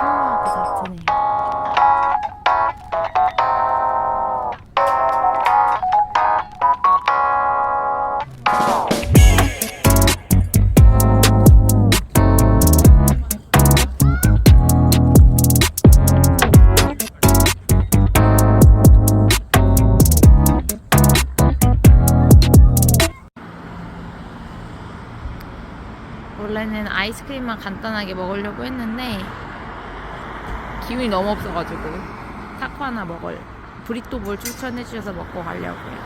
평화하게 잘 지내요. 원래는 아이스크림만 간단하게 먹으려고 했는데 기운이 너무 없어가지고 타코 하나 브리또볼 추천해 주셔서 먹고 가려고요.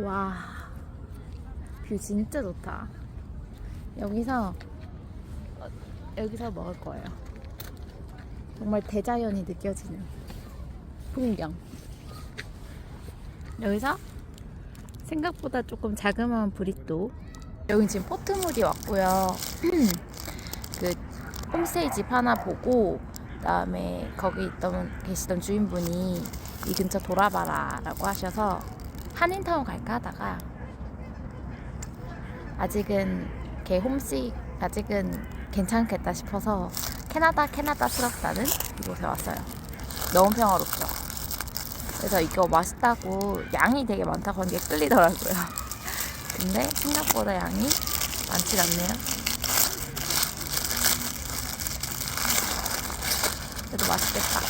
와, 뷰 진짜 좋다. 여기서 먹을 거예요. 정말 대자연이 느껴지는 풍경. 여기서 생각보다 조금 자그마한 브리또. 여기 지금 포트몰이 왔고요. 그 홈스테이 집 하나 보고 그다음에 거기 계시던 주인분이 이 근처 돌아봐라 라고 하셔서 한인타운 갈까 하다가 아직은 괜찮겠다 싶어서 캐나다스럽다는 이곳에 왔어요. 너무 평화롭죠. 그래서 이거 맛있다고 양이 되게 많다고 하는 게 끌리더라고요. 근데 생각보다 양이 많지 않네요. 그래도 맛있겠다.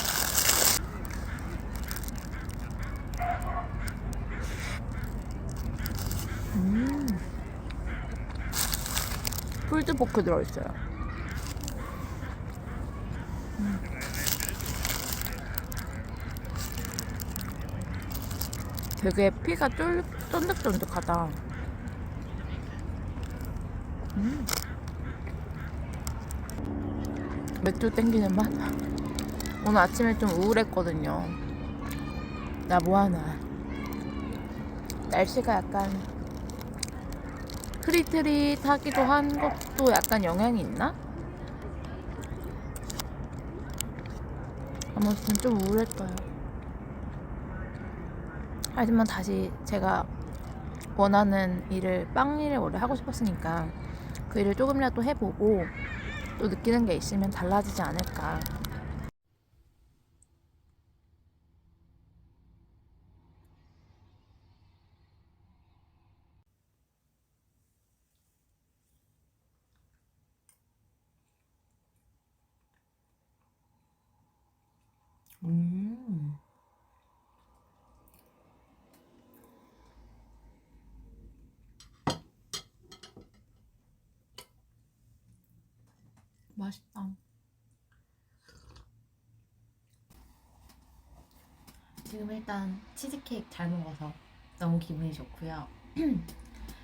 풀드포크 들어있어요. 되게 피가 쫀득쫀득하다. 맥주 땡기는 맛. 오늘 아침에 좀 우울했거든요. 나 뭐하나. 날씨가 약간 흐릿흐릿하기도 한 것도 약간 영향이 있나? 아무튼 좀 우울했어요. 하지만 다시 제가 원하는 빵 일을 원래 하고 싶었으니까 그 일을 조금이라도 해보고 또 느끼는 게 있으면 달라지지 않을까. 맛있다. 지금 일단 치즈케이크 잘 먹어서 너무 기분이 좋고요.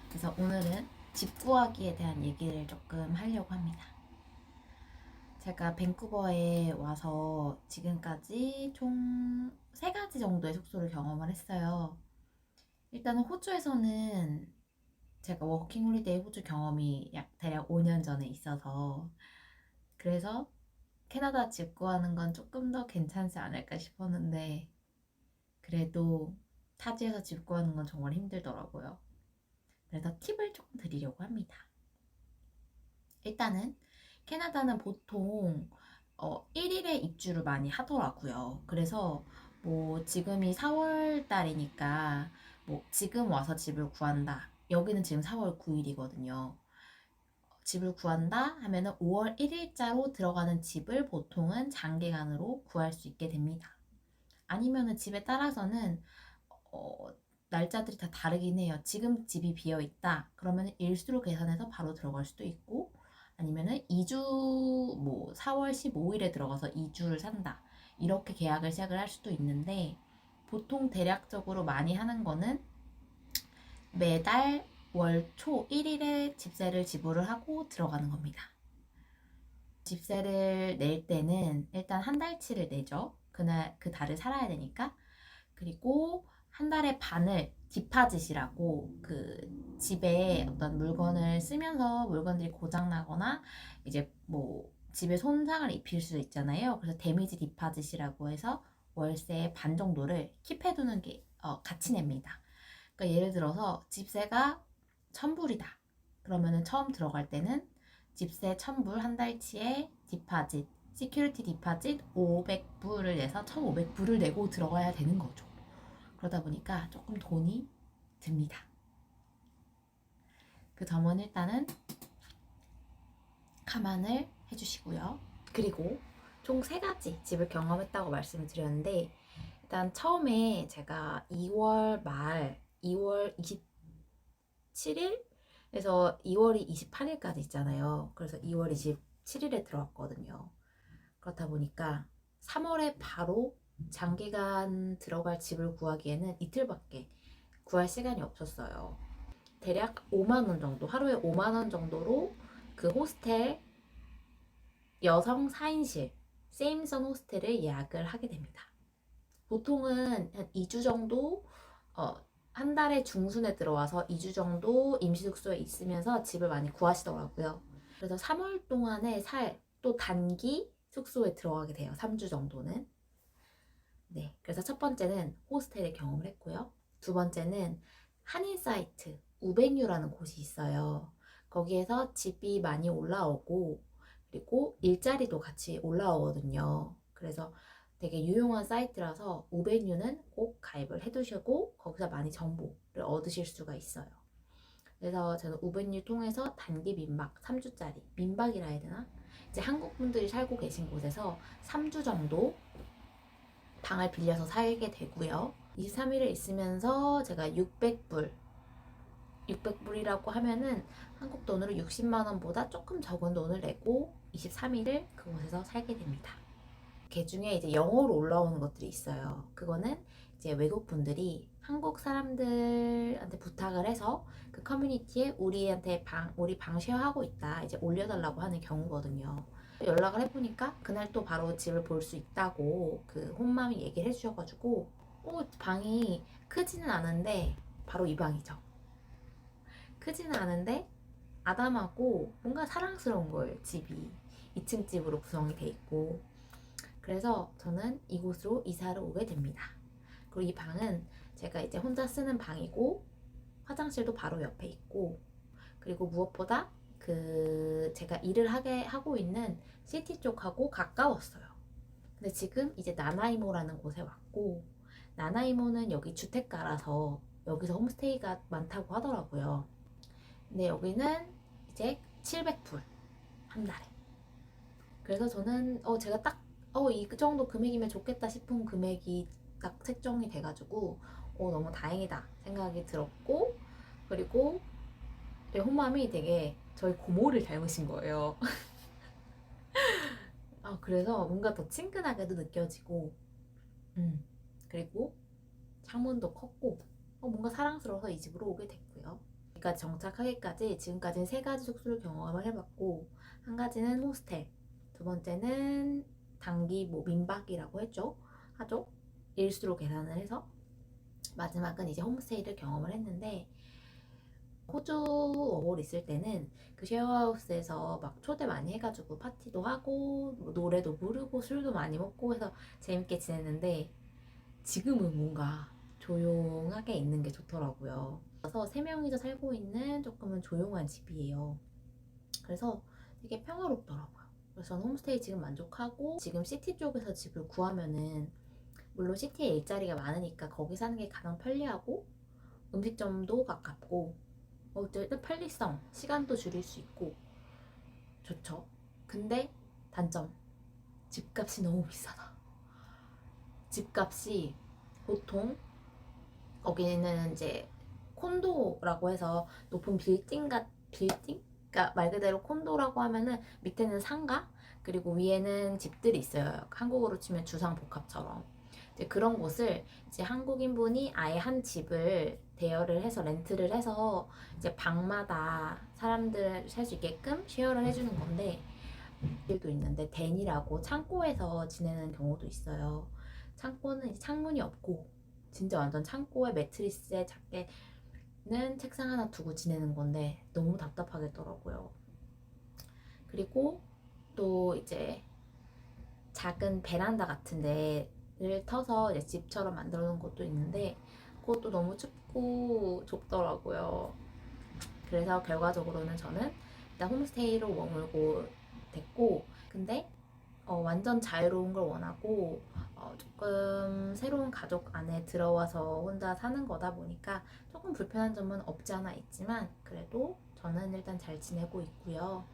그래서 오늘은 집 구하기에 대한 얘기를 조금 하려고 합니다. 제가 밴쿠버에 와서 지금까지 총 3가지 정도의 숙소를 경험을 했어요. 일단은 호주에서는 제가 워킹홀리데이 호주 경험이 대략 5년 전에 있어서 그래서 캐나다 집 구하는 건 조금 더 괜찮지 않을까 싶었는데 그래도 타지에서 집 구하는 건 정말 힘들더라고요. 그래서 팁을 조금 드리려고 합니다. 일단은 캐나다는 보통 1일에 입주를 많이 하더라고요. 그래서 뭐 지금이 4월 달이니까 뭐 지금 와서 집을 구한다. 여기는 지금 4월 9일이거든요. 집을 구한다 하면은 5월 1일자로 들어가는 집을 보통은 장기간으로 구할 수 있게 됩니다. 아니면은 집에 따라서는 어, 날짜들이 다 다르긴 해요. 지금 집이 비어 있다. 그러면 일수로 계산해서 바로 들어갈 수도 있고 아니면은 2주 뭐 4월 15일에 들어가서 2주를 산다. 이렇게 계약을 시작을 할 수도 있는데 보통 대략적으로 많이 하는 거는 매달 월 초 1일에 집세를 지불을 하고 들어가는 겁니다. 집세를 낼 때는 일단 한 달치를 내죠. 그 달을 살아야 되니까. 그리고 한 달의 반을 디파짓이라고 그 집에 어떤 물건을 쓰면서 물건들이 고장나거나 이제 뭐 집에 손상을 입힐 수 있잖아요. 그래서 데미지 디파짓이라고 해서 월세의 반 정도를 킵해두는 게 같이 냅니다. 그러니까 예를 들어서 집세가 1,000불이다. 그러면은 처음 들어갈 때는 집세 1,000불 한 달치에 디파짓, 시큐리티 디파짓 500불을 내서 1,500불을 내고 들어가야 되는 거죠. 그러다 보니까 조금 돈이 듭니다. 그 점은 일단은 감안을 해주시고요. 그리고 총 3가지 집을 경험했다고 말씀을 드렸는데, 일단 처음에 제가 2월 말 2월 27일에서 2월 28일까지 있잖아요. 그래서 2월 27일에 들어왔거든요. 그렇다 보니까 3월에 바로 장기간 들어갈 집을 구하기에는 이틀밖에 구할 시간이 없었어요. 대략 5만 원 정도, 하루에 5만 원 정도로 그 호스텔 여성 4인실 세임선 호스텔을 예약을 하게 됩니다. 보통은 한 2주 정도 한 달에 중순에 들어와서 2주 정도 임시숙소에 있으면서 집을 많이 구하시더라고요. 그래서 3월 동안에 살 또 단기 숙소에 들어가게 돼요. 3주 정도는. 네, 그래서 첫 번째는 호스텔을 경험을 했고요. 두 번째는 한인 사이트 우베뉴라는 곳이 있어요. 거기에서 집이 많이 올라오고 그리고 일자리도 같이 올라오거든요. 그래서 되게 유용한 사이트라서 우베뉴는 꼭 가입을 해두시고 거기서 많이 정보를 얻으실 수가 있어요. 그래서 저는 우베뉴 통해서 단기 민박 3주짜리 민박이라 해야 되나? 이제 한국 분들이 살고 계신 곳에서 3주 정도 방을 빌려서 살게 되고요. 23일을 있으면서 제가 600불이라고 하면은 한국 돈으로 60만 원보다 조금 적은 돈을 내고 23일을 그곳에서 살게 됩니다. 그 중에 이제 영어로 올라오는 것들이 있어요. 그거는 이제 외국 분들이 한국 사람들한테 부탁을 해서 그 커뮤니티에 우리 방 쉐어하고 있다 이제 올려달라고 하는 경우거든요. 연락을 해보니까 그날 또 바로 집을 볼 수 있다고 그 홈맘이 얘기를 해주셔가지고 방이 크지는 않은데 바로 이 방이죠. 크지는 않은데 아담하고 뭔가 사랑스러운 거예요. 집이 2층 집으로 구성이 돼 있고 그래서 저는 이곳으로 이사를 오게 됩니다. 그리고 이 방은 제가 이제 혼자 쓰는 방이고 화장실도 바로 옆에 있고 그리고 무엇보다 그 제가 일을 하고 있는 시티 쪽하고 가까웠어요. 근데 지금 이제 나나이모라는 곳에 왔고 나나이모는 여기 주택가라서 여기서 홈스테이가 많다고 하더라고요. 근데 여기는 이제 700불 한 달에. 그래서 저는 제가 딱 이 정도 금액이면 좋겠다 싶은 금액이 딱 책정이 돼가지고 너무 다행이다 생각이 들었고 그리고 홈맘이 되게 저희 고모를 닮으신 거예요. 그래서 뭔가 더 친근하게도 느껴지고 그리고 창문도 컸고 뭔가 사랑스러워서 이 집으로 오게 됐고요. 여기까지 정착하기까지 지금까지는 3가지 숙소를 경험을 해봤고 한 가지는 호스텔, 두 번째는 단기 민박이라고 하죠. 일수로 계산을 해서 마지막은 이제 홈스테이를 경험을 했는데 호주 워홀 있을 때는 그 쉐어하우스에서 막 초대 많이 해가지고 파티도 하고 노래도 부르고 술도 많이 먹고 해서 재밌게 지냈는데 지금은 뭔가 조용하게 있는 게 좋더라고요. 그래서 3명이서 살고 있는 조금은 조용한 집이에요. 그래서 되게 평화롭더라고요. 그래서 저는 홈스테이 지금 만족하고 지금 시티 쪽에서 집을 구하면은 물론 시티에 일자리가 많으니까 거기 사는 게 가장 편리하고 음식점도 가깝고 어쨌든 편리성, 시간도 줄일 수 있고 좋죠. 근데 단점, 집값이 너무 비싸다. 집값이 보통 거기는 이제 콘도라고 해서 높은 빌딩? 그러니까 말 그대로 콘도라고 하면은 밑에는 상가 그리고 위에는 집들이 있어요. 한국으로 치면 주상복합처럼. 이제 그런 곳을 이제 한국인 분이 아예 한 집을 대여를 해서 렌트를 해서 이제 방마다 사람들 살 수 있게끔 쉐어를 해주는 건데 일도 있는데 댄이라고 창고에서 지내는 경우도 있어요. 창고는 이제 창문이 없고 진짜 완전 창고에 매트리스에 작게는 책상 하나 두고 지내는 건데 너무 답답하겠더라고요. 그리고 또 이제 작은 베란다 같은 데를 터서 이제 집처럼 만들어 놓은 곳도 있는데 그것도 너무 춥고 좁더라고요. 그래서 결과적으로는 저는 일단 홈스테이로 머물고 됐고, 근데 완전 자유로운 걸 원하고 조금 새로운 가족 안에 들어와서 혼자 사는 거다 보니까 조금 불편한 점은 없지 않아 있지만 그래도 저는 일단 잘 지내고 있고요.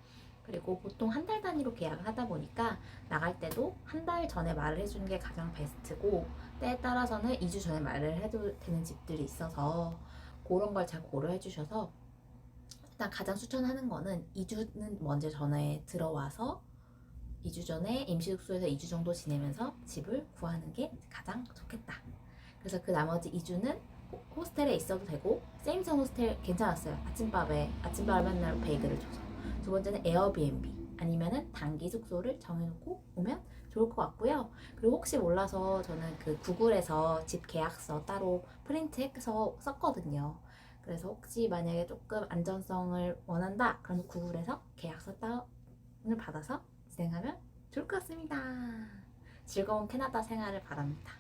그리고 보통 한 달 단위로 계약을 하다 보니까 나갈 때도 한 달 전에 말을 해주는 게 가장 베스트고, 때에 따라서는 2주 전에 말을 해도 되는 집들이 있어서 그런 걸 잘 고려해 주셔서 일단 가장 추천하는 거는 2주는 먼저 전에 들어와서 2주 전에 임시숙소에서 2주 정도 지내면서 집을 구하는 게 가장 좋겠다. 그래서 그 나머지 2주는 호스텔에 있어도 되고, 세임성 호스텔 괜찮았어요. 아침밥을 맨날 베이글을 줘서. 두 번째는 에어비앤비 아니면은 단기 숙소를 정해놓고 오면 좋을 것 같고요. 그리고 혹시 몰라서 저는 그 구글에서 집 계약서 따로 프린트해서 썼거든요. 그래서 혹시 만약에 조금 안전성을 원한다, 그럼 구글에서 계약서 다운을 받아서 진행하면 좋을 것 같습니다. 즐거운 캐나다 생활을 바랍니다.